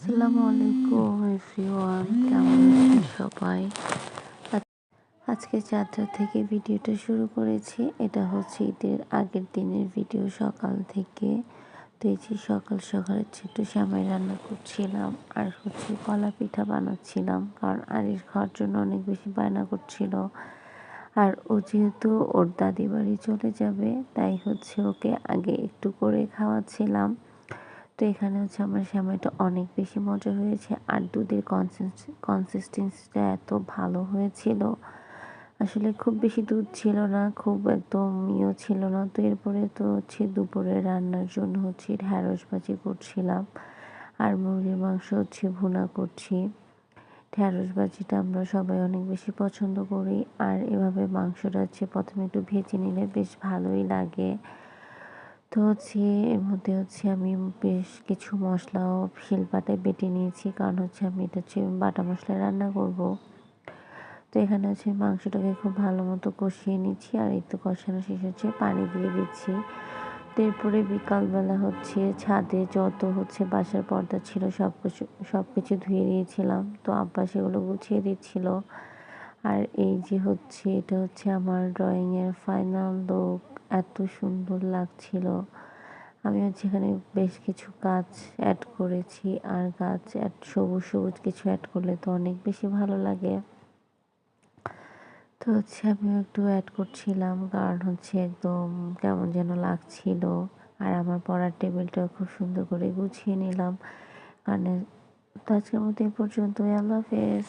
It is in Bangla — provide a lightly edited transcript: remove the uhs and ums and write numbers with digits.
আসসালামু আলাইকুম এভরিওয়ান, কেমন আছেন সবাই? আজকে যাত্রা থেকে ভিডিওটা শুরু করেছি। এটা হচ্ছে ঈদের আগের দিনের ভিডিও, সকাল থেকে। তো এই যে সকাল সকাল একটু সেমাই রান্না করছিলাম আর কলা পিঠা বানাচ্ছিলাম, কারণ আরিশ খাওয়ার জন্য অনেক বেশি বায়না করছিল। আর ও যেহেতু ওর দাদি বাড়ি চলে যাবে, তাই ওকে আগে একটু করে খাওয়াচ্ছিলাম। তো এখানে আমার সেমাইটা অনেক বেশি মজা হয়েছে, আর দুধের কনসিস্টেন্সিটা এত ভালো হয়েছিল। আসলে খুব বেশি দুধ ছিল না, খুব একদম ইয়েও ছিল না। তো এরপরে তো দুপুরে রান্নার জন্য ঢ্যাঁড়স ভাজি করছিলাম, আর মুরগির মাংস ভুনা করছি। ঢ্যাঁড়স ভাজিটা আমরা সবাই অনেক বেশি পছন্দ করি, আর এভাবে মাংসটা প্রথমে একটু ভেজে নিলে বেশ ভালোই লাগে। তো এর মধ্যে আমি বেশ কিছু মশলাও শিলপাটায় বেটে নিয়েছি, কারণ আমি এটা বাটা মশলায় রান্না করব। তো এখানে মাংসটাকে খুব ভালো মতো কষিয়ে নিচ্ছি, আর এই তো কষানো শেষ পানি দিয়ে দিচ্ছি। তো এরপরে বিকালবেলা ছাদে যত বাসার পর্দা ছিল সব কিছু ধুয়ে দিয়েছিলাম। তো আব্বা সেগুলো গুছিয়ে দিচ্ছিল। আর এই যে এটা আমার ড্রয়িংয়ের ফাইনাল লুক। এত সুন্দর লাগছিল। আমি এখানে বেশ কিছু গাছ অ্যাড করেছি, আর গাছ সবুজ সবুজ কিছু অ্যাড করলে তো অনেক বেশি ভালো লাগে। তো আমিও একটু অ্যাড করছিলাম, কারণ একদম কেমন যেন লাগছিল। আর আমার পড়ার টেবিলটাও খুব সুন্দর করে গুছিয়ে নিলাম। কারণ তো আজকের মতো এই পর্যন্তই। আল্লাহ হাফেজ।